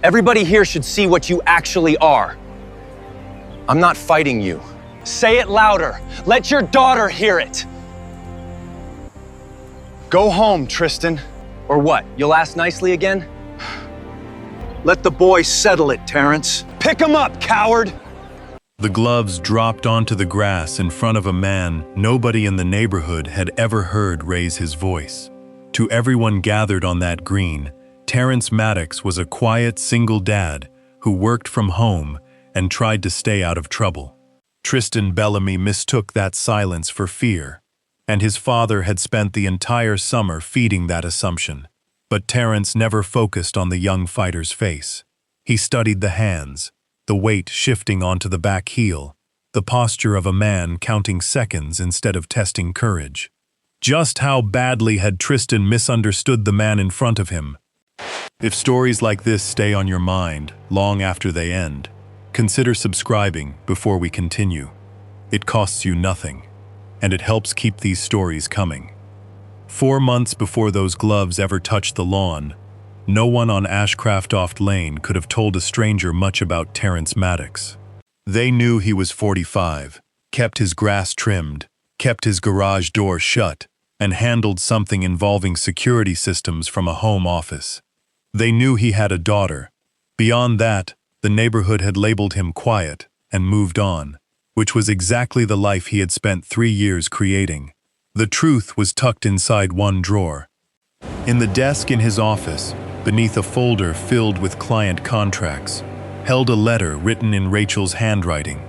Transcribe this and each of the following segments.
Everybody here should see what you actually are. I'm not fighting you. Say it louder. Let your daughter hear it. Go home, Tristan. Or what? You'll ask nicely again? Let the boy settle it, Terrence. Pick him up, coward! The gloves dropped onto the grass in front of a man nobody in the neighborhood had ever heard raise his voice. To everyone gathered on that green, Terrence Maddox was a quiet single dad who worked from home and tried to stay out of trouble. Tristan Bellamy mistook that silence for fear, and his father had spent the entire summer feeding that assumption. But Terrence never focused on the young fighter's face. He studied the hands, the weight shifting onto the back heel, the posture of a man counting seconds instead of testing courage. Just how badly had Tristan misunderstood the man in front of him? If stories like this stay on your mind long after they end, consider subscribing before we continue. It costs you nothing, and it helps keep these stories coming. 4 months before those gloves ever touched the lawn, no one on Ashcraft Lane could have told a stranger much about Terrence Maddox. They knew he was 45, kept his grass trimmed, kept his garage door shut, and handled something involving security systems from a home office. They knew he had a daughter. Beyond that, the neighborhood had labeled him quiet and moved on, which was exactly the life he had spent 3 years creating. The truth was tucked inside one drawer. In the desk in his office, beneath a folder filled with client contracts, held a letter written in Rachel's handwriting.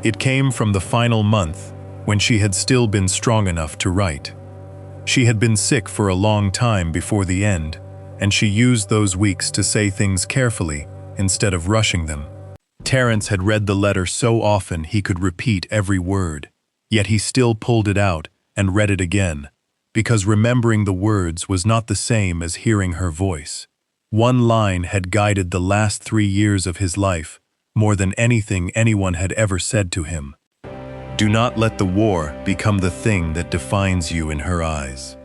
It came from the final month, when she had still been strong enough to write. She had been sick for a long time before the end, and she used those weeks to say things carefully instead of rushing them. Terrence had read the letter so often he could repeat every word, yet he still pulled it out and read it again, because remembering the words was not the same as hearing her voice. One line had guided the last 3 years of his life more than anything anyone had ever said to him. Do not let the war become the thing that defines you in her eyes.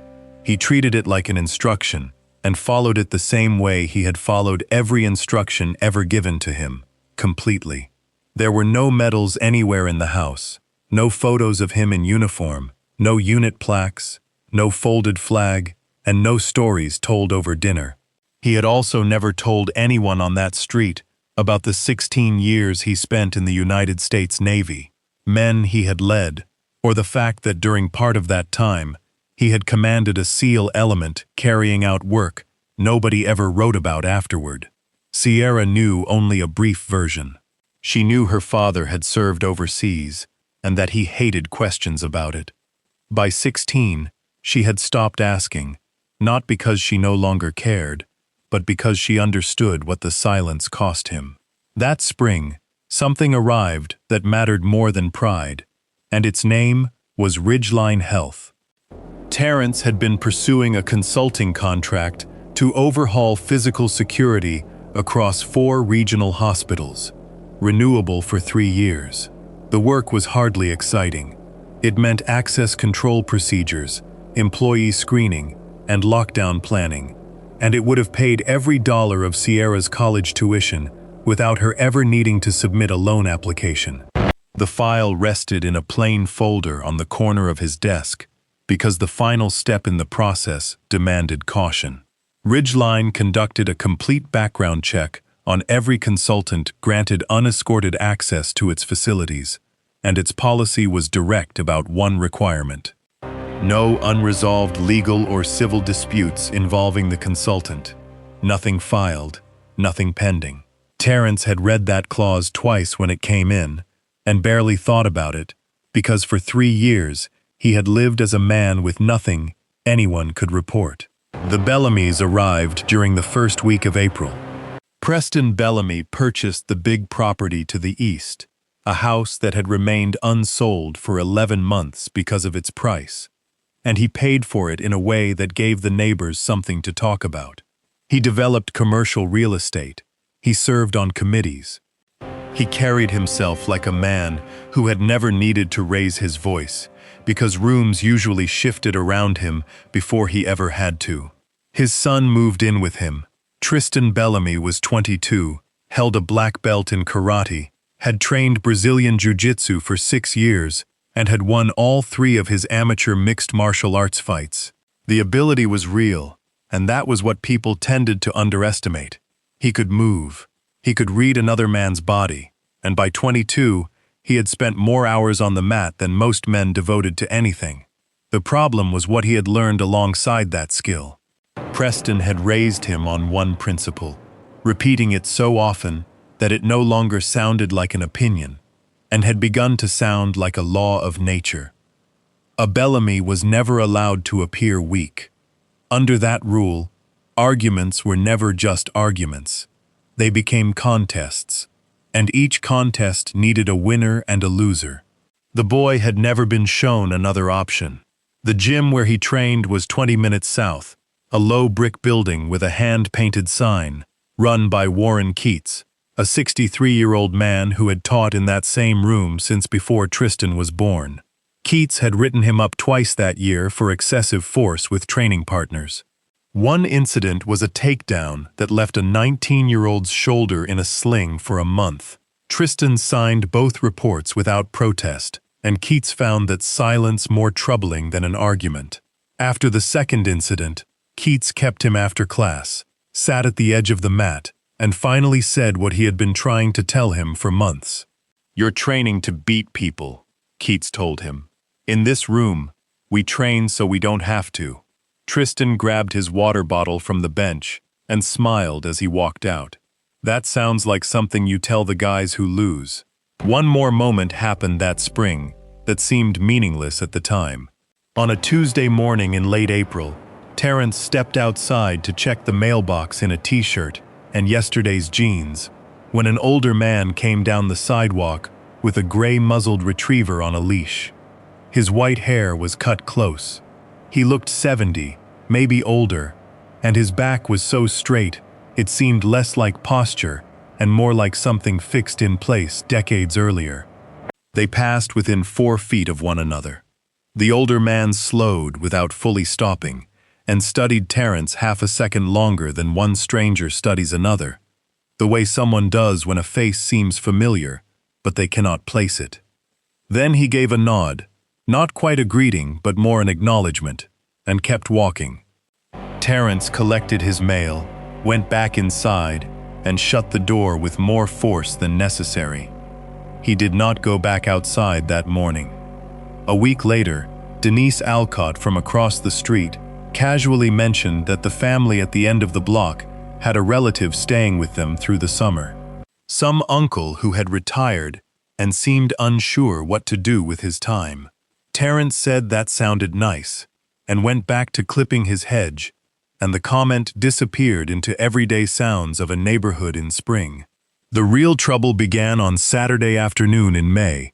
He treated it like an instruction and followed it the same way he had followed every instruction ever given to him, completely. There were no medals anywhere in the house, no photos of him in uniform, no unit plaques, no folded flag, and no stories told over dinner. He had also never told anyone on that street about the 16 years he spent in the United States Navy, men he had led, or the fact that during part of that time, he had commanded a SEAL element carrying out work nobody ever wrote about afterward. Sierra knew only a brief version. She knew her father had served overseas and that he hated questions about it. By 16, she had stopped asking, not because she no longer cared, but because she understood what the silence cost him. That spring, something arrived that mattered more than pride, and its name was Ridgeline Health. Terrence had been pursuing a consulting contract to overhaul physical security across 4 regional hospitals, renewable for 3 years. The work was hardly exciting. It meant access control procedures, employee screening, and lockdown planning, and it would have paid every dollar of Sierra's college tuition without her ever needing to submit a loan application. The file rested in a plain folder on the corner of his desk, because the final step in the process demanded caution. Ridgeline conducted a complete background check on every consultant granted unescorted access to its facilities, and its policy was direct about one requirement: no unresolved legal or civil disputes involving the consultant. Nothing filed, nothing pending. Terrence had read that clause twice when it came in, and barely thought about it, because for 3 years he had lived as a man with nothing anyone could report. The Bellamys arrived during the first week of April. Preston Bellamy purchased the big property to the east, a house that had remained unsold for 11 months because of its price, and he paid for it in a way that gave the neighbors something to talk about. He developed commercial real estate. He served on committees. He carried himself like a man who had never needed to raise his voice, because rooms usually shifted around him before he ever had to. His son moved in with him, Tristan Bellamy was 22, held a black belt in karate, had trained Brazilian jiu-jitsu for 6 years, and had won all 3 of his amateur mixed martial arts fights. The ability was real, and that was what people tended to underestimate. He could move. He could read another man's body, and by 22, he had spent more hours on the mat than most men devoted to anything. The problem was what he had learned alongside that skill. Preston had raised him on one principle, repeating it so often that it no longer sounded like an opinion, and had begun to sound like a law of nature. A Bellamy was never allowed to appear weak. Under that rule, arguments were never just arguments. They became contests, and each contest needed a winner and a loser. The boy had never been shown another option. The gym where he trained was 20 minutes south, a low brick building with a hand-painted sign, run by Warren Keats, a 63-year-old man who had taught in that same room since before Tristan was born. Keats had written him up twice that year for excessive force with training partners. One incident was a takedown that left a 19-year-old's shoulder in a sling for a month. Tristan signed both reports without protest, and Keats found that silence more troubling than an argument. After the second incident, Keats kept him after class, sat at the edge of the mat, and finally said what he had been trying to tell him for months. "You're training to beat people," Keats told him. "In this room, we train so we don't have to." Tristan grabbed his water bottle from the bench and smiled as he walked out. "That sounds like something you tell the guys who lose." One more moment happened that spring that seemed meaningless at the time. On a Tuesday morning in late April, Terrence stepped outside to check the mailbox in a t-shirt and yesterday's jeans when an older man came down the sidewalk with a gray-muzzled retriever on a leash. His white hair was cut close. He looked 70, maybe older, and his back was so straight it seemed less like posture and more like something fixed in place decades earlier. They passed within 4 feet of one another. The older man slowed without fully stopping and studied Terrence half a second longer than one stranger studies another, the way someone does when a face seems familiar, but they cannot place it. Then he gave a nod, not quite a greeting but more an acknowledgement, and kept walking. Terrence collected his mail, went back inside, and shut the door with more force than necessary. He did not go back outside that morning. A week later, Denise Alcott from across the street casually mentioned that the family at the end of the block had a relative staying with them through the summer. Some uncle who had retired and seemed unsure what to do with his time. Terrence said that sounded nice, and went back to clipping his hedge, and the comment disappeared into everyday sounds of a neighborhood in spring. The real trouble began on Saturday afternoon in May.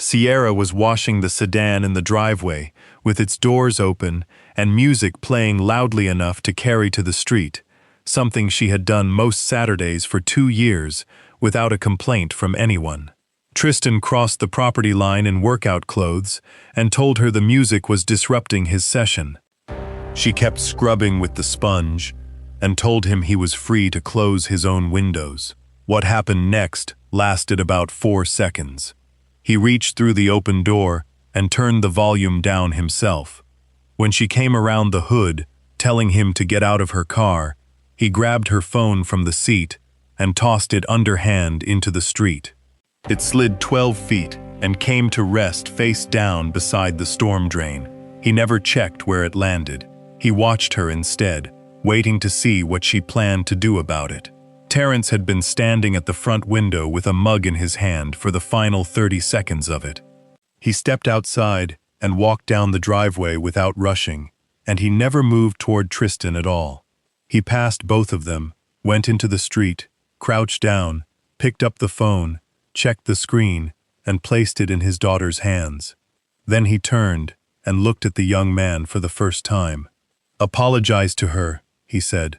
Sierra was washing the sedan in the driveway, with its doors open and music playing loudly enough to carry to the street, something she had done most Saturdays for 2 years without a complaint from anyone. Tristan crossed the property line in workout clothes and told her the music was disrupting his session. She kept scrubbing with the sponge and told him he was free to close his own windows. What happened next lasted about 4 seconds. He reached through the open door and turned the volume down himself. When she came around the hood, telling him to get out of her car, he grabbed her phone from the seat and tossed it underhand into the street. It slid 12 feet and came to rest face down beside the storm drain. He never checked where it landed. He watched her instead, waiting to see what she planned to do about it. Terrence had been standing at the front window with a mug in his hand for the final 30 seconds of it. He stepped outside and walked down the driveway without rushing, and he never moved toward Tristan at all. He passed both of them, went into the street, crouched down, picked up the phone, checked the screen, and placed it in his daughter's hands. Then he turned and looked at the young man for the first time. "Apologize to her," he said.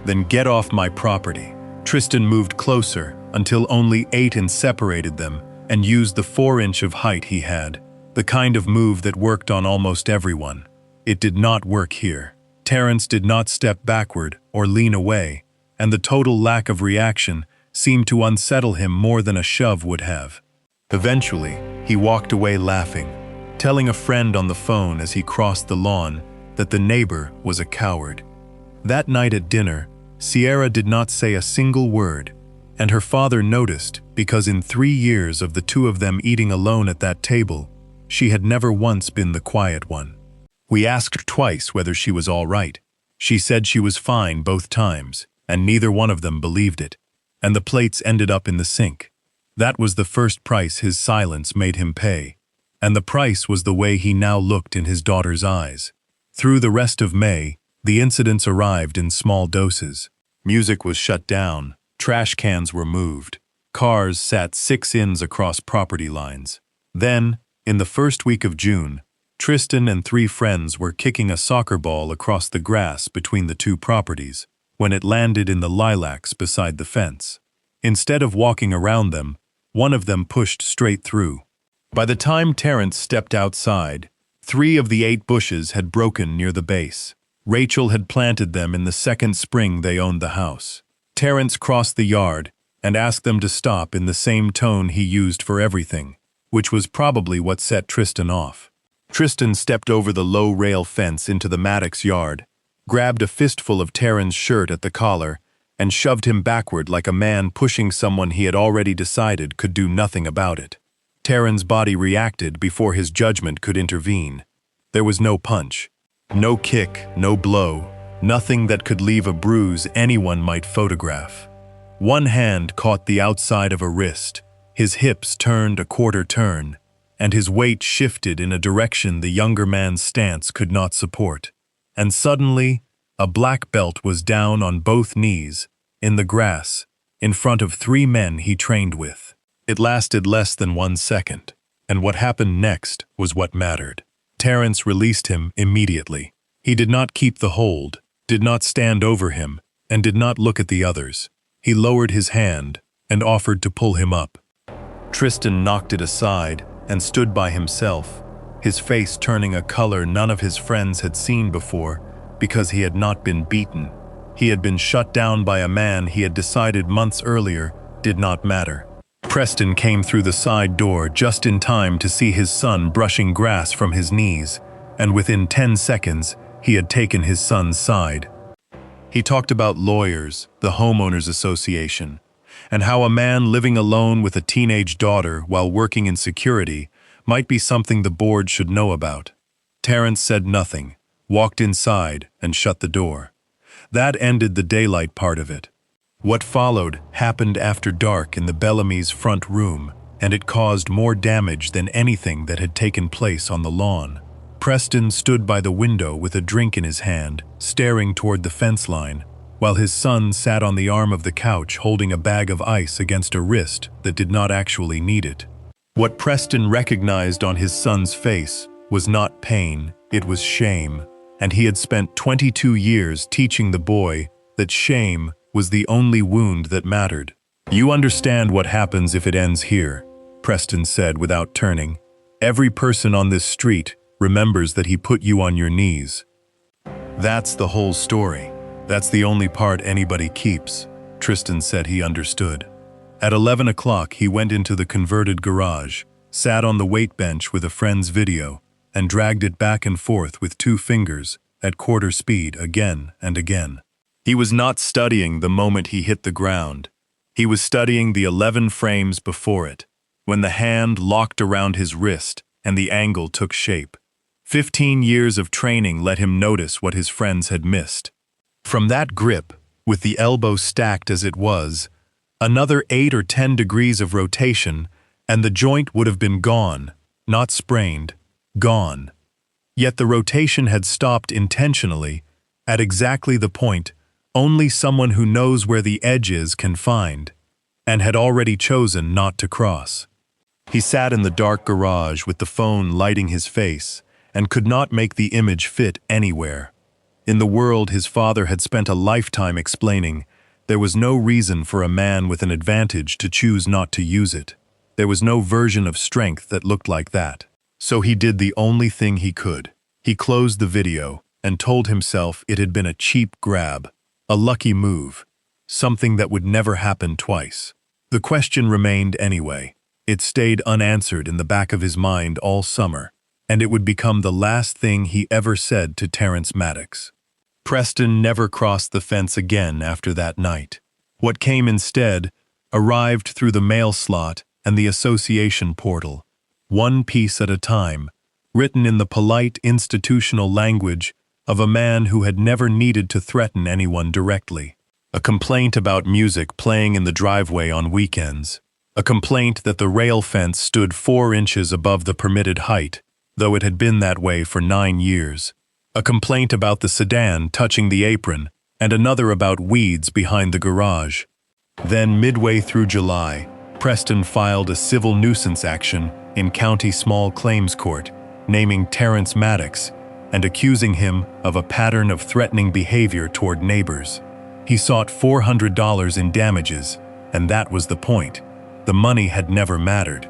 "Then get off my property." Tristan moved closer until only 8 inches separated them and used the 4-inch of height he had, the kind of move that worked on almost everyone. It did not work here. Terrence did not step backward or lean away, and the total lack of reaction seemed to unsettle him more than a shove would have. Eventually, he walked away laughing, telling a friend on the phone as he crossed the lawn that the neighbor was a coward. That night at dinner, Sierra did not say a single word, and her father noticed because in 3 years of the two of them eating alone at that table, she had never once been the quiet one. We asked twice whether she was all right. She said she was fine both times, and neither one of them believed it, and the plates ended up in the sink. That was the first price his silence made him pay, and the price was the way he now looked in his daughter's eyes. Through the rest of May, the incidents arrived in small doses. Music was shut down, trash cans were moved, cars sat 6 inches across property lines. Then, in the first week of June, Tristan and 3 friends were kicking a soccer ball across the grass between the 2 properties when it landed in the lilacs beside the fence. Instead of walking around them, one of them pushed straight through. By the time Terrence stepped outside, 3 of the 8 bushes had broken near the base. Rachel had planted them in the second spring they owned the house. Terrence crossed the yard and asked them to stop in the same tone he used for everything, which was probably what set Tristan off. Tristan stepped over the low rail fence into the Maddox yard, grabbed a fistful of Terrence's shirt at the collar, and shoved him backward like a man pushing someone he had already decided could do nothing about it. Terrence's body reacted before his judgment could intervene. There was no punch, no kick, no blow, nothing that could leave a bruise anyone might photograph. One hand caught the outside of a wrist, his hips turned a quarter turn, and his weight shifted in a direction the younger man's stance could not support. And suddenly, a black belt was down on both knees, in the grass, in front of 3 men he trained with. It lasted less than 1 second, and what happened next was what mattered. Terrence released him immediately. He did not keep the hold, did not stand over him, and did not look at the others. He lowered his hand and offered to pull him up. Tristan knocked it aside and stood by himself, his face turning a color none of his friends had seen before because he had not been beaten. He had been shut down by a man he had decided months earlier did not matter. Preston came through the side door just in time to see his son brushing grass from his knees, and within 10 seconds, he had taken his son's side. He talked about lawyers, the homeowners association, and how a man living alone with a teenage daughter while working in security might be something the board should know about. Terrence said nothing, walked inside, and shut the door. That ended the daylight part of it. What followed happened after dark in the Bellamy's front room, and it caused more damage than anything that had taken place on the lawn. Preston stood by the window with a drink in his hand, staring toward the fence line, while his son sat on the arm of the couch holding a bag of ice against a wrist that did not actually need it. What Preston recognized on his son's face was not pain, it was shame, and he had spent 22 years teaching the boy that shame was the only wound that mattered. "You understand what happens if it ends here," Preston said without turning. "Every person on this street remembers that he put you on your knees." That's the whole story. That's the only part anybody keeps, Tristan said he understood. At 11 o'clock, he went into the converted garage, sat on the weight bench with a friend's video, and dragged it back and forth with 2 fingers at quarter speed again and again. He was not studying the moment he hit the ground. He was studying the 11 frames before it, when the hand locked around his wrist and the angle took shape. 15 years of training let him notice what his friends had missed. From that grip, with the elbow stacked as it was, another 8 or 10 degrees of rotation, and the joint would have been gone, not sprained, gone. Yet the rotation had stopped intentionally, at exactly the point only someone who knows where the edge is can find, and had already chosen not to cross. He sat in the dark garage with the phone lighting his face, and could not make the image fit anywhere. In the world his father had spent a lifetime explaining, there was no reason for a man with an advantage to choose not to use it. There was no version of strength that looked like that. So he did the only thing he could. He closed the video and told himself it had been a cheap grab, a lucky move. something that would never happen twice. The question remained anyway. It stayed unanswered in the back of his mind all summer, and it would become the last thing he ever said to Terrence Maddox. Preston never crossed the fence again after that night. What came instead arrived through the mail slot and the association portal, one piece at a time, written in the polite institutional language of a man who had never needed to threaten anyone directly. A complaint about music playing in the driveway on weekends. A complaint that the rail fence stood 4 inches above the permitted height, though it had been that way for 9 years. A complaint about the sedan touching the apron, and another about weeds behind the garage. Then, midway through July, Preston filed a civil nuisance action in County Small Claims Court, naming Terrence Maddox and accusing him of a pattern of threatening behavior toward neighbors. He sought $400 in damages, and that was the point. The money had never mattered.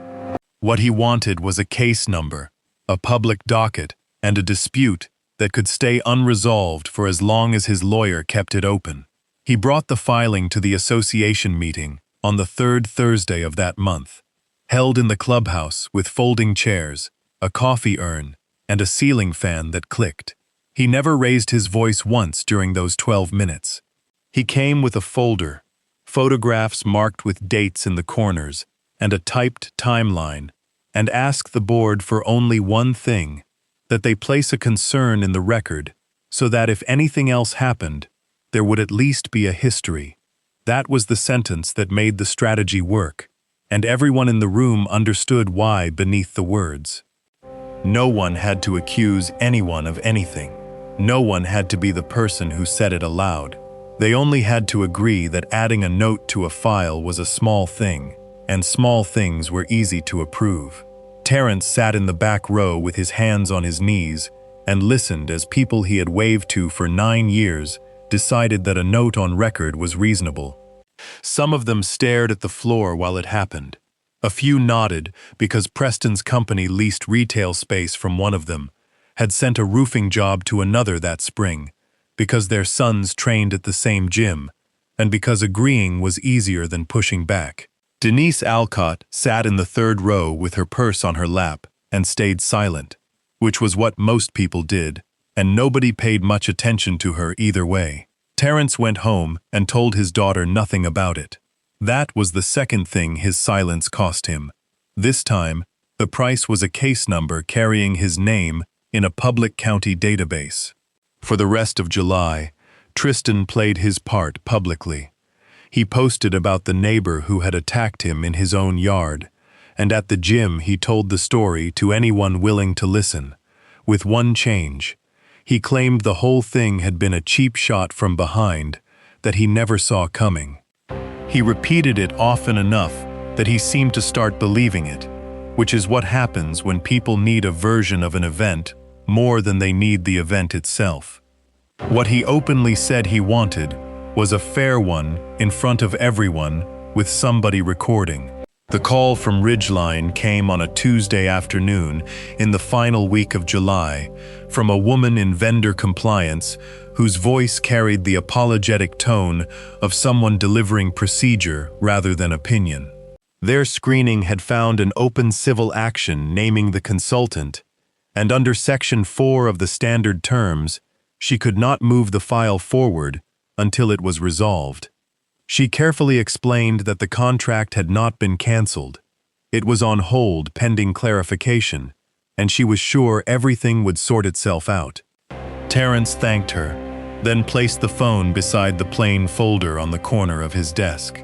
What he wanted was a case number, a public docket, and a dispute that could stay unresolved for as long as his lawyer kept it open. He brought the filing to the association meeting on the 3rd Thursday of that month, held in the clubhouse with folding chairs, a coffee urn, and a ceiling fan that clicked. He never raised his voice once during those 12 minutes. He came with a folder, photographs marked with dates in the corners, and a typed timeline, and asked the board for only one thing, that they place a concern in the record so that if anything else happened, there would at least be a history. That was the sentence that made the strategy work, and everyone in the room understood why beneath the words. No one had to accuse anyone of anything. No one had to be the person who said it aloud. They only had to agree that adding a note to a file was a small thing, and small things were easy to approve. Terrence sat in the back row with his hands on his knees and listened as people he had waved to for 9 years decided that a note on record was reasonable. Some of them stared at the floor while it happened. A few nodded because Preston's company leased retail space from one of them, had sent a roofing job to another that spring, because their sons trained at the same gym, and because agreeing was easier than pushing back. Denise Alcott sat in the 3rd row with her purse on her lap and stayed silent, which was what most people did, and nobody paid much attention to her either way. Terrence went home and told his daughter nothing about it. That was the second thing his silence cost him. This time, the price was a case number carrying his name in a public county database. For the rest of July, Tristan played his part publicly. He posted about the neighbor who had attacked him in his own yard, and at the gym he told the story to anyone willing to listen, with one change. He claimed the whole thing had been a cheap shot from behind that he never saw coming. He repeated it often enough that he seemed to start believing it, which is what happens when people need a version of an event more than they need the event itself. What he openly said he wanted was a fair one in front of everyone with somebody recording. The call from Ridgeline came on a Tuesday afternoon in the final week of July from a woman in vendor compliance whose voice carried the apologetic tone of someone delivering procedure rather than opinion. Their screening had found an open civil action naming the consultant, and under Section 4 of the standard terms, she could not move the file forward until it was resolved. She carefully explained that the contract had not been canceled. It was on hold pending clarification, and she was sure everything would sort itself out. Terrence thanked her, then placed the phone beside the plain folder on the corner of his desk.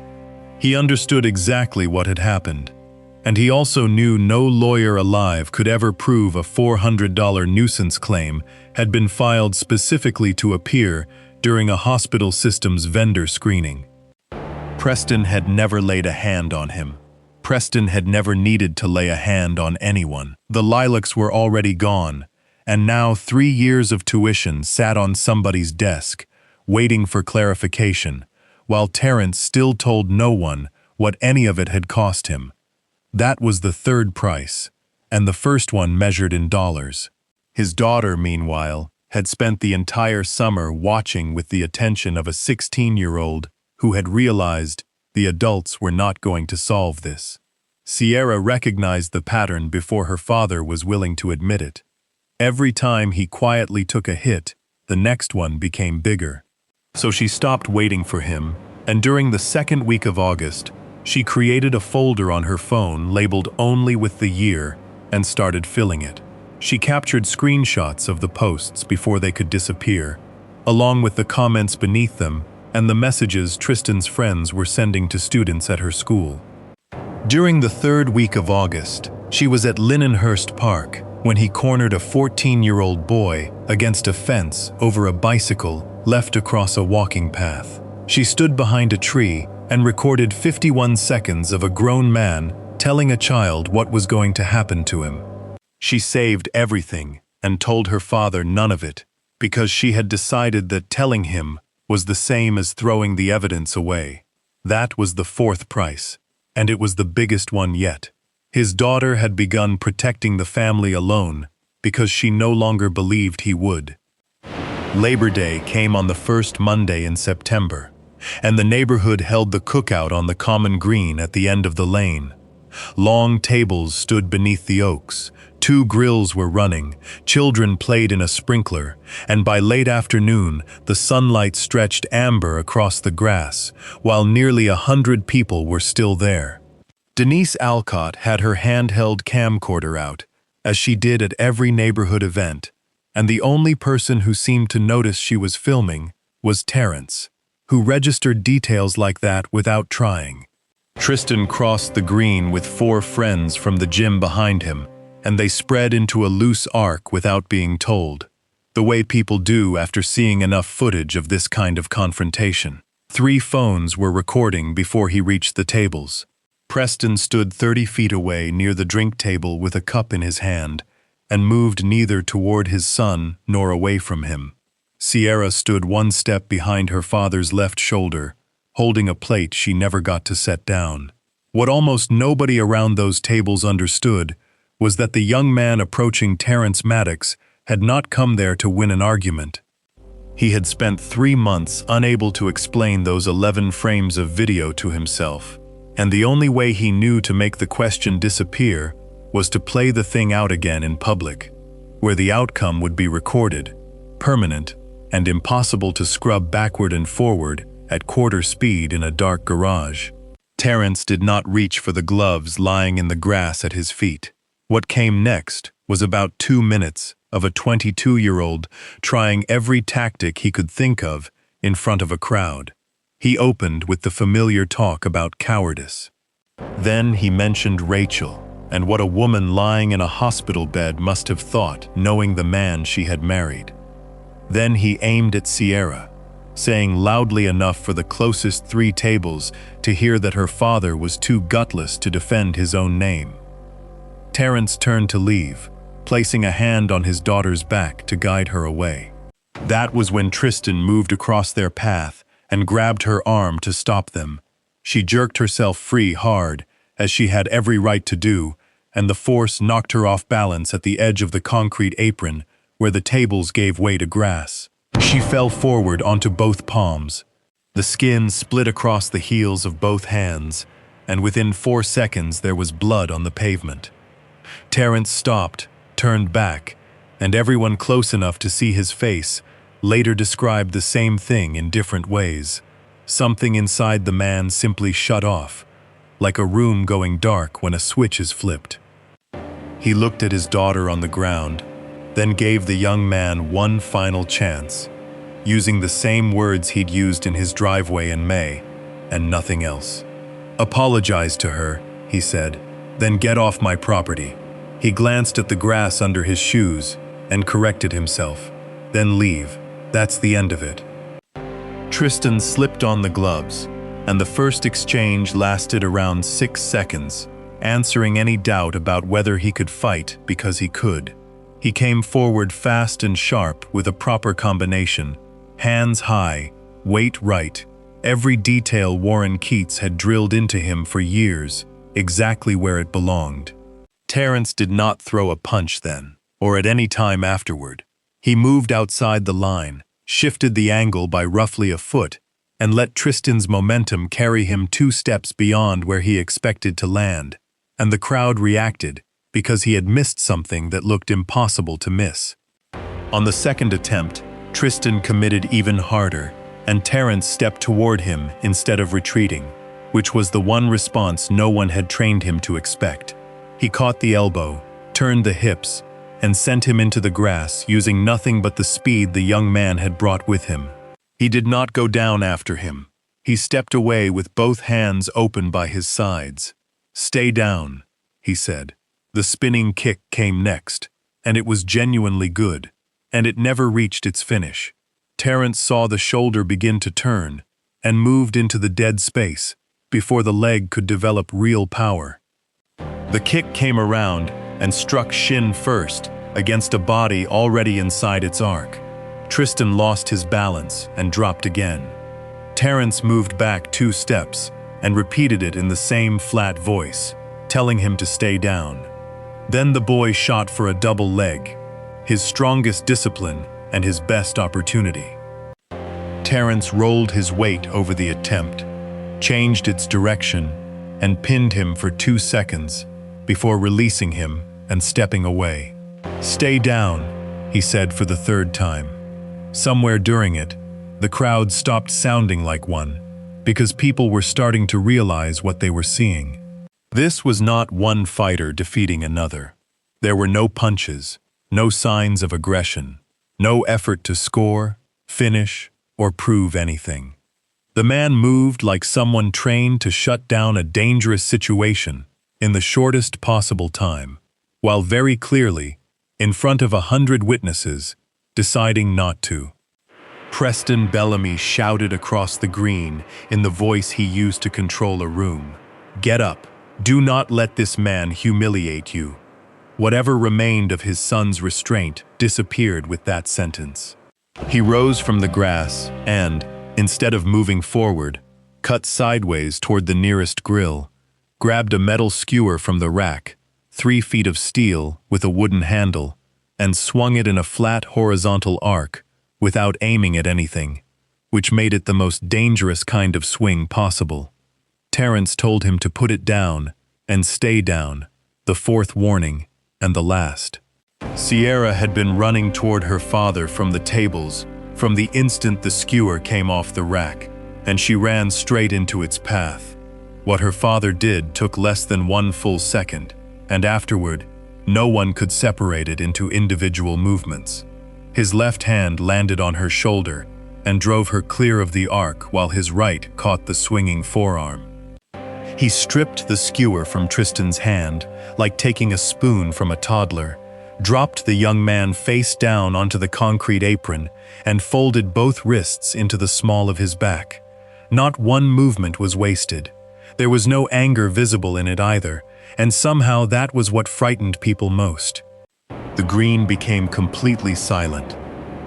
He understood exactly what had happened, and he also knew no lawyer alive could ever prove a $400 nuisance claim had been filed specifically to appear during a hospital system's vendor screening. Preston had never laid a hand on him. Preston had never needed to lay a hand on anyone. The lilacs were already gone, and now 3 years of tuition sat on somebody's desk, waiting for clarification, while Terrence still told no one what any of it had cost him. That was the third price, and the first one measured in dollars. His daughter, meanwhile, had spent the entire summer watching with the attention of a 16-year-old who had realized the adults were not going to solve this. Sierra recognized the pattern before her father was willing to admit it. Every time he quietly took a hit, the next one became bigger. So she stopped waiting for him, and during the second week of August, she created a folder on her phone labeled only with the year and started filling it. She captured screenshots of the posts before they could disappear, along with the comments beneath them and the messages Tristan's friends were sending to students at her school. During the third week of August, she was at Lindenhurst Park when he cornered a 14-year-old boy against a fence over a bicycle left across a walking path. She stood behind a tree and recorded 51 seconds of a grown man telling a child what was going to happen to him. She saved everything and told her father none of it because she had decided that telling him was the same as throwing the evidence away. That was the fourth price, and it was the biggest one yet. His daughter had begun protecting the family alone because she no longer believed he would. Labor Day came on the first Monday in September, and the neighborhood held the cookout on the common green at the end of the lane. Long tables stood beneath the oaks, 2 grills were running, children played in a sprinkler, and by late afternoon, the sunlight stretched amber across the grass, while nearly 100 people were still there. Denise Alcott had her handheld camcorder out, as she did at every neighborhood event, and the only person who seemed to notice she was filming was Terrence, who registered details like that without trying. Tristan crossed the green with 4 friends from the gym behind him, and they spread into a loose arc without being told, the way people do after seeing enough footage of this kind of confrontation. 3 phones were recording before he reached the tables. Preston stood 30 feet away near the drink table with a cup in his hand, and moved neither toward his son nor away from him. Sierra stood 1 step behind her father's left shoulder, holding a plate she never got to set down. What almost nobody around those tables understood was that the young man approaching Terrence Maddox had not come there to win an argument. He had spent 3 months unable to explain those 11 frames of video to himself, and the only way he knew to make the question disappear was to play the thing out again in public, where the outcome would be recorded, permanent, and impossible to scrub backward and forward at quarter speed in a dark garage. Terrence did not reach for the gloves lying in the grass at his feet. What came next was about 2 minutes of a 22-year-old trying every tactic he could think of in front of a crowd. He opened with the familiar talk about cowardice. Then he mentioned Rachel and what a woman lying in a hospital bed must have thought, knowing the man she had married. Then he aimed at Sierra, saying loudly enough for the closest 3 tables to hear that her father was too gutless to defend his own name. Terrence turned to leave, placing a hand on his daughter's back to guide her away. That was when Tristan moved across their path and grabbed her arm to stop them. She jerked herself free hard, as she had every right to do, and the force knocked her off balance at the edge of the concrete apron where the tables gave way to grass. She fell forward onto both palms. The skin split across the heels of both hands, and within 4 seconds there was blood on the pavement. Terrence stopped, turned back, and everyone close enough to see his face later described the same thing in different ways. Something inside the man simply shut off, like a room going dark when a switch is flipped. He looked at his daughter on the ground, then gave the young man one final chance, using the same words he'd used in his driveway in May, and nothing else. "Apologize to her," he said, "then get off my property." He glanced at the grass under his shoes and corrected himself. "Then leave. That's the end of it." Tristan slipped on the gloves, and the first exchange lasted around 6 seconds, answering any doubt about whether he could fight because he could. He came forward fast and sharp with a proper combination, hands high, weight right, every detail Warren Keats had drilled into him for years, exactly where it belonged. Terrence did not throw a punch then, or at any time afterward. He moved outside the line, shifted the angle by roughly a foot, and let Tristan's momentum carry him 2 steps beyond where he expected to land, and the crowd reacted because he had missed something that looked impossible to miss. On the second attempt, Tristan committed even harder, and Terence stepped toward him instead of retreating, which was the one response no one had trained him to expect. He caught the elbow, turned the hips, and sent him into the grass using nothing but the speed the young man had brought with him. He did not go down after him. He stepped away with both hands open by his sides. "Stay down," he said. The spinning kick came next, and it was genuinely good, and it never reached its finish. Terence saw the shoulder begin to turn and moved into the dead space before the leg could develop real power. The kick came around and struck shin first against a body already inside its arc. Tristan lost his balance and dropped again. Terence moved back 2 steps and repeated it in the same flat voice, telling him to stay down. Then the boy shot for a double leg, his strongest discipline and his best opportunity. Terence rolled his weight over the attempt, changed its direction, and pinned him for 2 seconds before releasing him and stepping away. "Stay down," he said for the 3rd time. Somewhere during it, the crowd stopped sounding like one, because people were starting to realize what they were seeing. This was not one fighter defeating another. There were no punches, no signs of aggression, no effort to score, finish, or prove anything. The man moved like someone trained to shut down a dangerous situation in the shortest possible time, while very clearly, in front of 100 witnesses, deciding not to. Preston Bellamy shouted across the green in the voice he used to control a room. "Get up. Do not let this man humiliate you." Whatever remained of his son's restraint disappeared with that sentence. He rose from the grass and, instead of moving forward, cut sideways toward the nearest grill, grabbed a metal skewer from the rack, 3 feet of steel with a wooden handle, and swung it in a flat horizontal arc without aiming at anything, which made it the most dangerous kind of swing possible. Terence told him to put it down and stay down, the 4th warning and the last. Sierra had been running toward her father from the tables from the instant the skewer came off the rack, and she ran straight into its path. What her father did took less than 1 full second, and afterward, no one could separate it into individual movements. His left hand landed on her shoulder and drove her clear of the arc while his right caught the swinging forearm. He stripped the skewer from Tristan's hand like taking a spoon from a toddler, dropped the young man face down onto the concrete apron, and folded both wrists into the small of his back. Not one movement was wasted. There was no anger visible in it either, and somehow that was what frightened people most. The green became completely silent.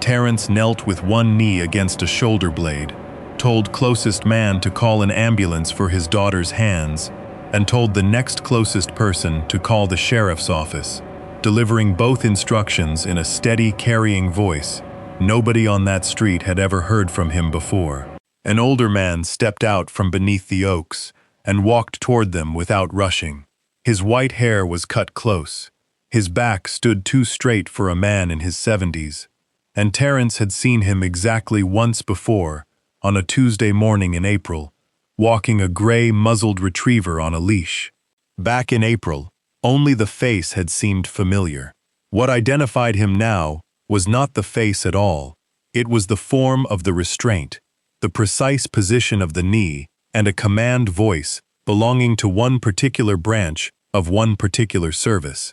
Terence knelt with one knee against a shoulder blade, told closest man to call an ambulance for his daughter's hands, and told the next closest person to call the sheriff's office, delivering both instructions in a steady, carrying voice. Nobody on that street had ever heard from him before. An older man stepped out from beneath the oaks and walked toward them without rushing. His white hair was cut close. His back stood too straight for a man in his 70s, and Terence had seen him exactly once before, on a Tuesday morning in April, walking a gray muzzled retriever on a leash. Back in April, only the face had seemed familiar. What identified him now was not the face at all. It was the form of the restraint, the precise position of the knee, and a command voice belonging to one particular branch of one particular service.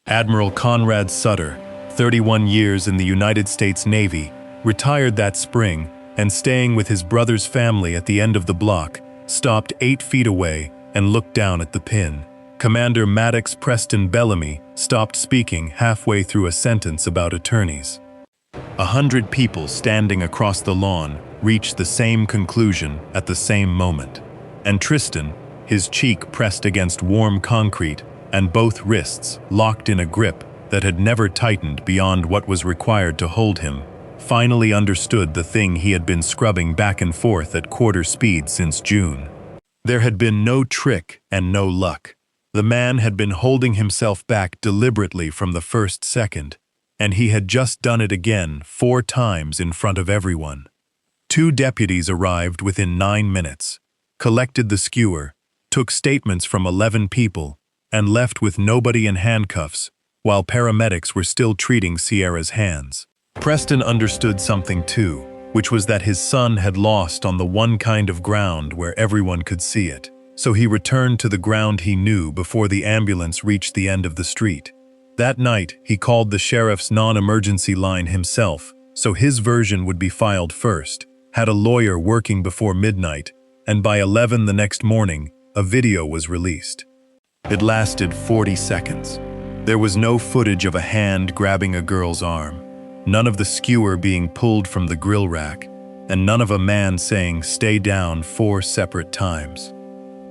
Admiral Conrad Sutter, 31 years in the United States Navy, retired that spring and, staying with his brother's family at the end of the block, stopped 8 feet away and looked down at the pin. Commander Maddox Preston Bellamy stopped speaking halfway through a sentence about attorneys. 100 people standing across the lawn reached the same conclusion at the same moment, and Tristan, his cheek pressed against warm concrete and both wrists locked in a grip that had never tightened beyond what was required to hold him, finally understood the thing he had been scrubbing back and forth at quarter speed since June. There had been no trick and no luck. The man had been holding himself back deliberately from the first second, and he had just done it again 4 times in front of everyone. 2 deputies arrived within 9 minutes, collected the skewer, took statements from 11 people, and left with nobody in handcuffs, while paramedics were still treating Sierra's hands. Preston understood something too, which was that his son had lost on the one kind of ground where everyone could see it. So he returned to the ground he knew before the ambulance reached the end of the street. That night, he called the sheriff's non-emergency line himself, so his version would be filed first, had a lawyer working before midnight, and by 11 the next morning, a video was released. It lasted 40 seconds. There was no footage of a hand grabbing a girl's arm, none of the skewer being pulled from the grill rack, and none of a man saying "stay down" 4 separate times.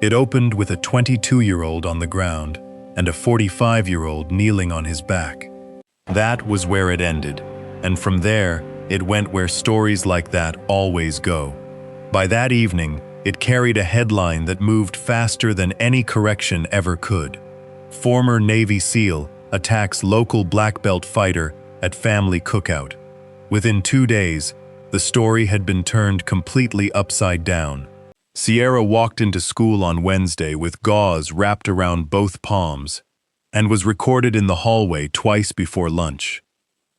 It opened with a 22-year-old on the ground and a 45-year-old kneeling on his back. That was where it ended, and from there, it went where stories like that always go. By that evening, it carried a headline that moved faster than any correction ever could. Former Navy SEAL attacks local black belt fighter at family cookout. Within 2 days, the story had been turned completely upside down. Sierra walked into school on Wednesday with gauze wrapped around both palms and was recorded in the hallway twice before lunch.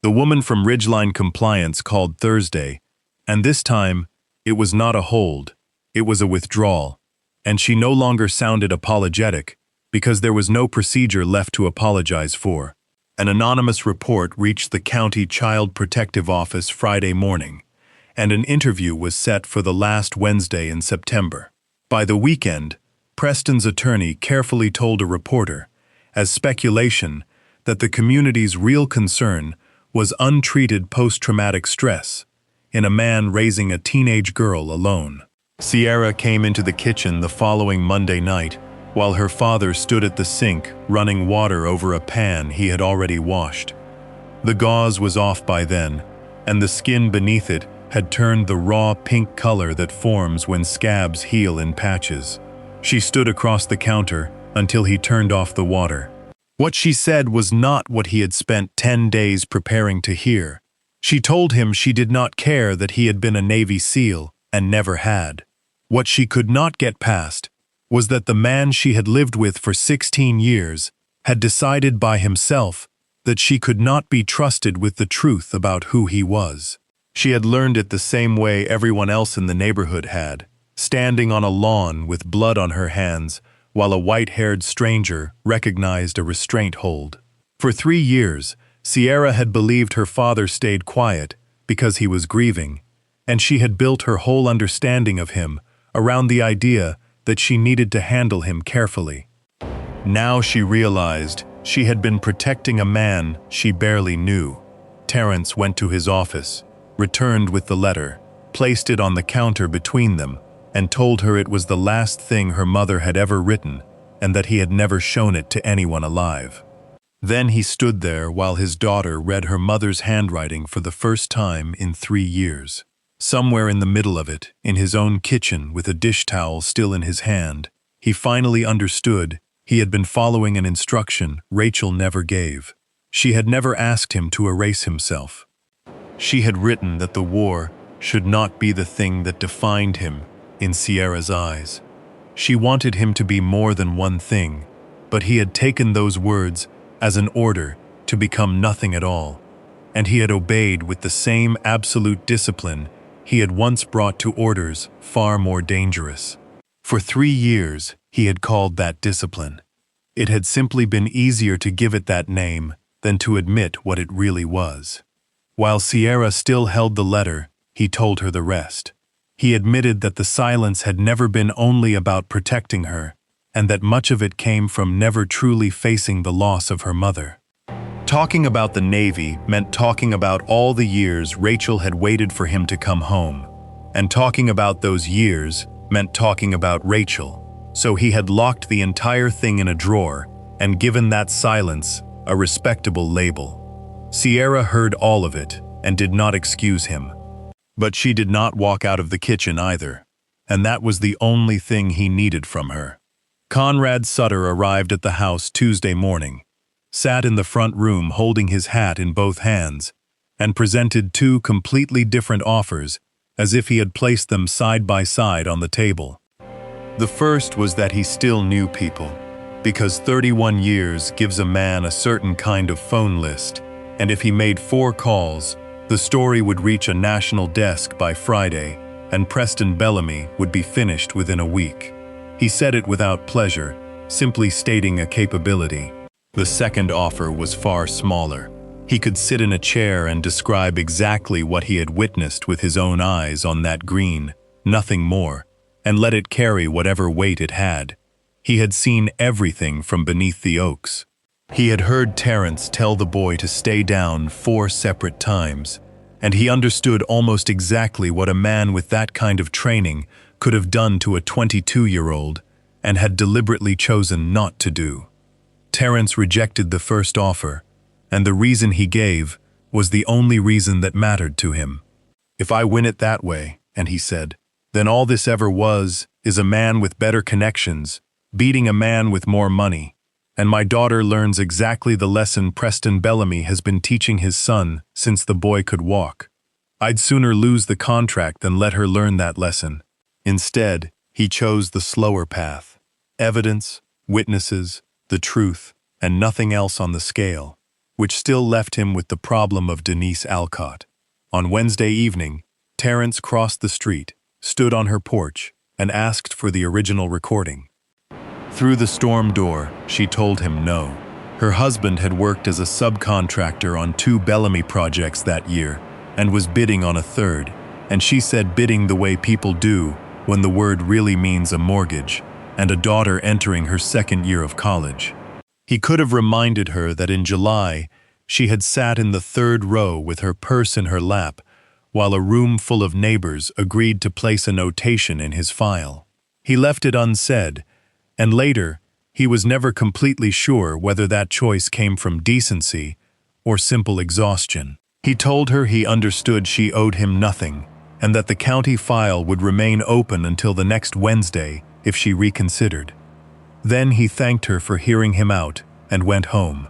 The woman from Ridgeline Compliance called Thursday, and this time, it was not a hold, it was a withdrawal, and she no longer sounded apologetic because there was no procedure left to apologize for. An anonymous report reached the County Child Protective Office Friday morning, and an interview was set for the last Wednesday in September. By the weekend, Preston's attorney carefully told a reporter, as speculation, that the community's real concern was untreated post-traumatic stress in a man raising a teenage girl alone. Sierra came into the kitchen the following Monday night, while her father stood at the sink running water over a pan he had already washed. The gauze was off by then, and the skin beneath it had turned the raw pink color that forms when scabs heal in patches. She stood across the counter until he turned off the water. What she said was not what he had spent 10 days preparing to hear. She told him she did not care that he had been a Navy SEAL and never had. What she could not get past was that the man she had lived with for 16 years had decided by himself that she could not be trusted with the truth about who he was. She had learned it the same way everyone else in the neighborhood had, standing on a lawn with blood on her hands while a white-haired stranger recognized a restraint hold. For 3 years, Sierra had believed her father stayed quiet because he was grieving, and she had built her whole understanding of him around the idea that she needed to handle him carefully. Now she realized she had been protecting a man she barely knew. Terrence went to his office, returned with the letter, placed it on the counter between them, and told her it was the last thing her mother had ever written and that he had never shown it to anyone alive. Then he stood there while his daughter read her mother's handwriting for the first time in 3 years. Somewhere in the middle of it, in his own kitchen with a dish towel still in his hand, he finally understood he had been following an instruction Rachel never gave. She had never asked him to erase himself. She had written that the war should not be the thing that defined him in Sierra's eyes. She wanted him to be more than one thing, but he had taken those words as an order to become nothing at all, and he had obeyed with the same absolute discipline he had once brought to orders far more dangerous. For 3 years, he had called that discipline. It had simply been easier to give it that name than to admit what it really was. While Sierra still held the letter, he told her the rest. He admitted that the silence had never been only about protecting her, and that much of it came from never truly facing the loss of her mother. Talking about the Navy meant talking about all the years Rachel had waited for him to come home, and talking about those years meant talking about Rachel, so he had locked the entire thing in a drawer and given that silence a respectable label. Sierra heard all of it, and did not excuse him. But she did not walk out of the kitchen either, and that was the only thing he needed from her. Conrad Sutter arrived at the house Tuesday morning, sat in the front room holding his hat in both hands, and presented two completely different offers as if he had placed them side by side on the table. The first was that he still knew people, because 31 years gives a man a certain kind of phone list, and if he made 4 calls, the story would reach a national desk by Friday, and Preston Bellamy would be finished within a week. He said it without pleasure, simply stating a capability. The second offer was far smaller. He could sit in a chair and describe exactly what he had witnessed with his own eyes on that green, nothing more, and let it carry whatever weight it had. He had seen everything from beneath the oaks. He had heard Terence tell the boy to stay down 4 separate times, and he understood almost exactly what a man with that kind of training could have done to a 22-year-old and had deliberately chosen not to do. Terence rejected the first offer, and the reason he gave was the only reason that mattered to him. "If I win it that way," and he said, "then all this ever was is a man with better connections, beating a man with more money, and my daughter learns exactly the lesson Preston Bellamy has been teaching his son since the boy could walk. I'd sooner lose the contract than let her learn that lesson." Instead, he chose the slower path: evidence, witnesses, the truth, and nothing else on the scale, which still left him with the problem of Denise Alcott. On Wednesday evening, Terence crossed the street, stood on her porch, and asked for the original recording. Through the storm door, she told him no. Her husband had worked as a subcontractor on 2 Bellamy projects that year and was bidding on a third, and she said bidding the way people do when the word really means a mortgage and a daughter entering her 2nd year of college. He could have reminded her that in July, she had sat in the 3rd row with her purse in her lap while a room full of neighbors agreed to place a notation in his file. He left it unsaid, and later, he was never completely sure whether that choice came from decency or simple exhaustion. He told her he understood she owed him nothing, and that the county file would remain open until the next Wednesday if she reconsidered. Then he thanked her for hearing him out and went home.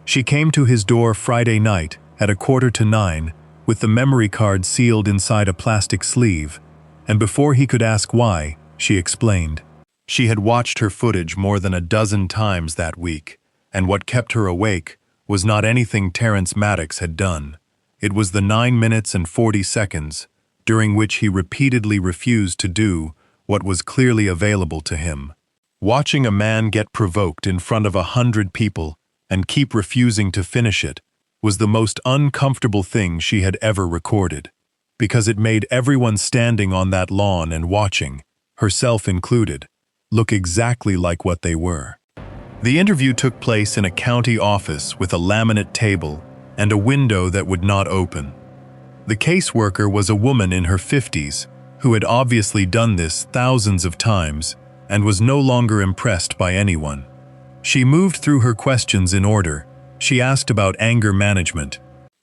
She came to his door Friday night at 8:45 with the memory card sealed inside a plastic sleeve, and before he could ask why, she explained. She had watched her footage more than a dozen times that week, and what kept her awake was not anything Terence Maddox had done. It was the 9 minutes and 40 seconds during which he repeatedly refused to do what was clearly available to him. Watching a man get provoked in front of 100 people and keep refusing to finish it was the most uncomfortable thing she had ever recorded, because it made everyone standing on that lawn and watching, herself included, look exactly like what they were. The interview took place in a county office with a laminate table and a window that would not open. The caseworker was a woman in her 50s who had obviously done this thousands of times and was no longer impressed by anyone. She moved through her questions in order. She asked about anger management.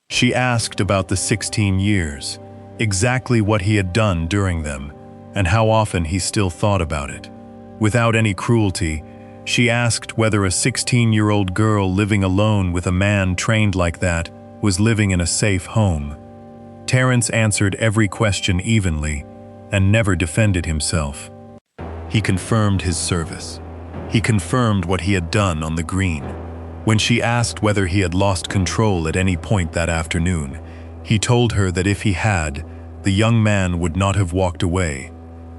She asked about the 16 years, exactly what he had done during them, and how often he still thought about it. Without any cruelty, she asked whether a 16-year-old girl living alone with a man trained like that was living in a safe home. Terence answered every question evenly and never defended himself. He confirmed his service. He confirmed what he had done on the green. When she asked whether he had lost control at any point that afternoon, he told her that if he had, the young man would not have walked away,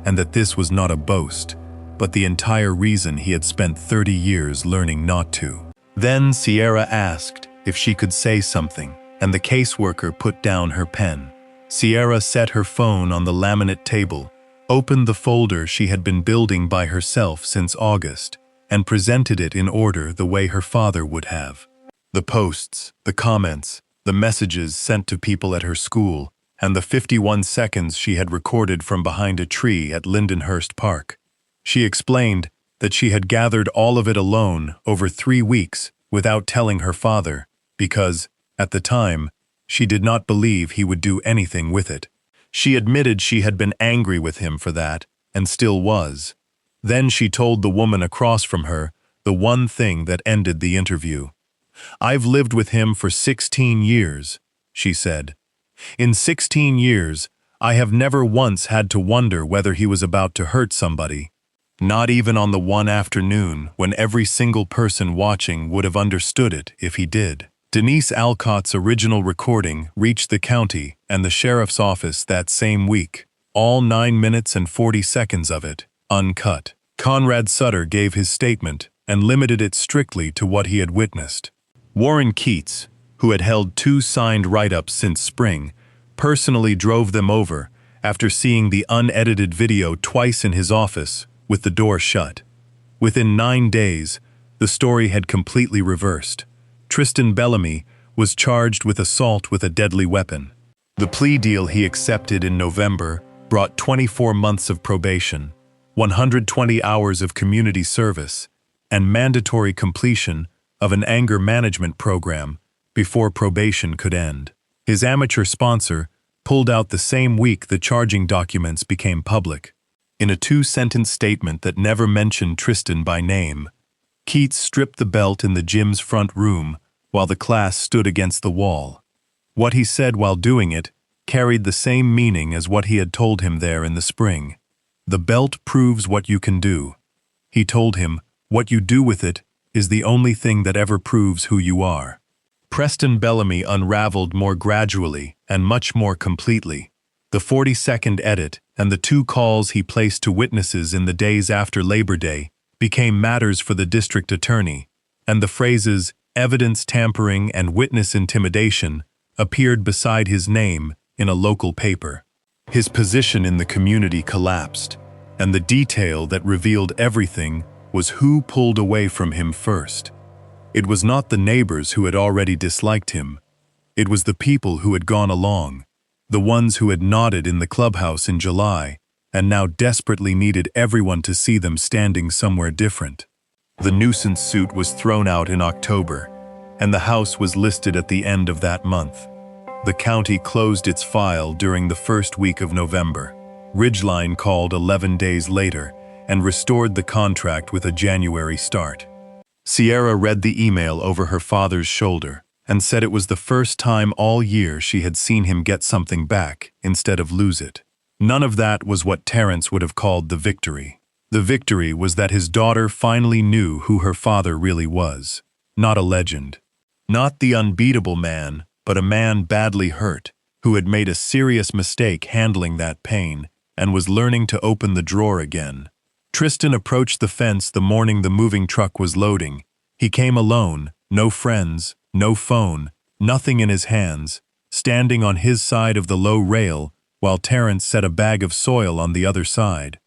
and that this was not a boast, but the entire reason he had spent 30 years learning not to. Then Sierra asked if she could say something, and the caseworker put down her pen. Sierra set her phone on the laminate table, opened the folder she had been building by herself since August, and presented it in order the way her father would have. The posts, the comments, the messages sent to people at her school, and the 51 seconds she had recorded from behind a tree at Lindenhurst Park. She explained that she had gathered all of it alone over 3 weeks without telling her father, because, at the time, She did not believe he would do anything with it. She admitted she had been angry with him for that, and still was. Then she told the woman across from her the one thing that ended the interview. "I've lived with him for 16 years, she said. In 16 years, I have never once had to wonder whether he was about to hurt somebody. Not even on the one afternoon when every single person watching would have understood it if he did." Denise Alcott's original recording reached the county and the sheriff's office that same week, all 9 minutes and 40 seconds of it, uncut. Conrad Sutter gave his statement and limited it strictly to what he had witnessed. Warren Keats, who had held 2 signed write-ups since spring, personally drove them over after seeing the unedited video twice in his office with the door shut. Within 9 days, the story had completely reversed. Tristan Bellamy was charged with assault with a deadly weapon. The plea deal he accepted in November brought 24 months of probation, 120 hours of community service, and mandatory completion of an anger management program before probation could end. His amateur sponsor pulled out the same week the charging documents became public. In a 2-sentence statement that never mentioned Tristan by name, Keats stripped the belt in the gym's front room while the class stood against the wall. What he said while doing it carried the same meaning as what he had told him there in the spring. "The belt proves what you can do." He told him, "What you do with it is the only thing that ever proves who you are." Preston Bellamy unraveled more gradually and much more completely. The 40-second edit and the 2 calls he placed to witnesses in the days after Labor Day became matters for the district attorney, and the phrases "evidence tampering" and "witness intimidation" appeared beside his name in a local paper. His position in the community collapsed, and the detail that revealed everything was who pulled away from him first. It was not the neighbors who had already disliked him. It was the people who had gone along, the ones who had nodded in the clubhouse in July and now desperately needed everyone to see them standing somewhere different. The nuisance suit was thrown out in October, and the house was listed at the end of that month. The county closed its file during the first week of November. Ridgeline called 11 days later and restored the contract with a January start. Sierra read the email over her father's shoulder and said it was the first time all year she had seen him get something back instead of lose it. None of that was what Terrence would have called the victory. The victory was that his daughter finally knew who her father really was. Not a legend. Not the unbeatable man, but a man badly hurt, who had made a serious mistake handling that pain and was learning to open the drawer again. Tristan approached the fence the morning the moving truck was loading. He came alone, no friends, no phone, nothing in his hands, standing on his side of the low rail while Terrence set a bag of soil on the other side.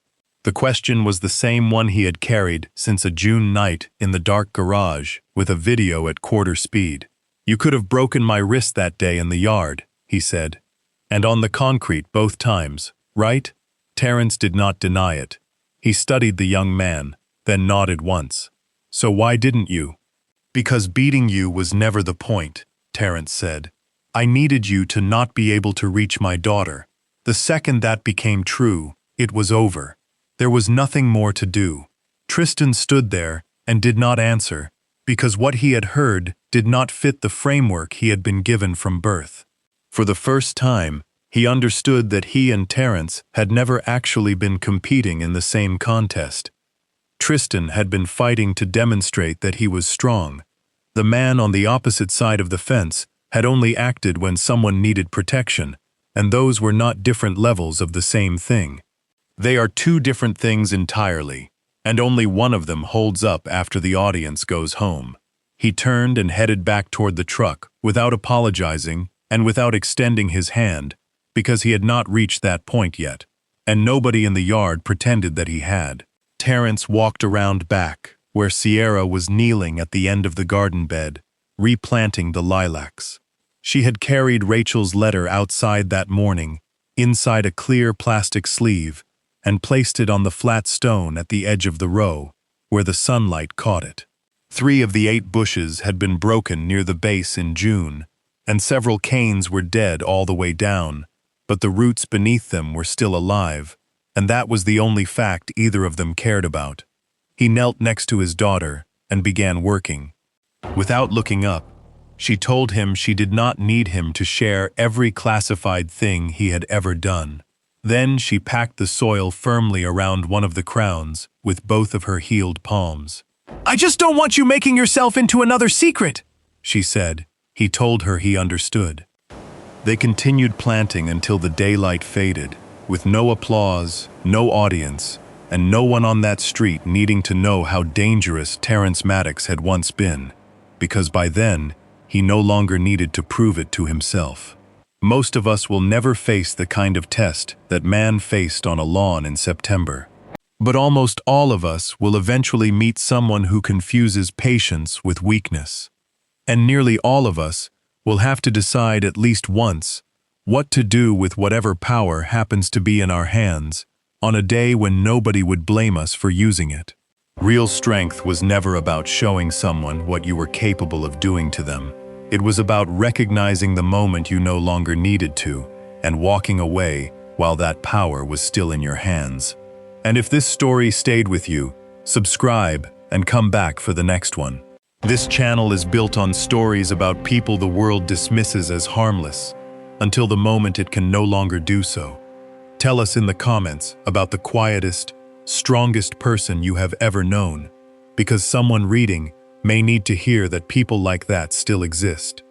The question was the same one he had carried since a June night in the dark garage with a video at quarter speed. "You could have broken my wrist that day in the yard," he said. "And on the concrete both times, right?" Terrence did not deny it. He studied the young man, then nodded once. "So why didn't you?" "Because beating you was never the point," Terrence said. "I needed you to not be able to reach my daughter. The second that became true, it was over. There was nothing more to do." Tristan stood there and did not answer, because what he had heard did not fit the framework he had been given from birth. For the first time, he understood that he and Terrence had never actually been competing in the same contest. Tristan had been fighting to demonstrate that he was strong. The man on the opposite side of the fence had only acted when someone needed protection, and those were not different levels of the same thing. They are 2 different things entirely, and only one of them holds up after the audience goes home. He turned and headed back toward the truck without apologizing and without extending his hand, because he had not reached that point yet, and nobody in the yard pretended that he had. Terrence walked around back, where Sierra was kneeling at the end of the garden bed, replanting the lilacs. She had carried Rachel's letter outside that morning, inside a clear plastic sleeve, and placed it on the flat stone at the edge of the row, where the sunlight caught it. 3 of the 8 bushes had been broken near the base in June, and several canes were dead all the way down, but the roots beneath them were still alive, and that was the only fact either of them cared about. He knelt next to his daughter and began working. Without looking up, she told him she did not need him to share every classified thing he had ever done. Then she packed the soil firmly around one of the crowns with both of her healed palms. "I just don't want you making yourself into another secret," she said. He told her he understood. They continued planting until the daylight faded, with no applause, no audience, and no one on that street needing to know how dangerous Terrence Maddox had once been, because by then, he no longer needed to prove it to himself. Most of us will never face the kind of test that man faced on a lawn in September. But almost all of us will eventually meet someone who confuses patience with weakness. And nearly all of us will have to decide at least once what to do with whatever power happens to be in our hands on a day when nobody would blame us for using it. Real strength was never about showing someone what you were capable of doing to them. It was about recognizing the moment you no longer needed to and walking away while that power was still in your hands. And if this story stayed with you, subscribe and come back for the next one. This channel is built on stories about people the world dismisses as harmless, until the moment it can no longer do so. Tell us in the comments about the quietest, strongest person you have ever known, because someone reading may need to hear that people like that still exist.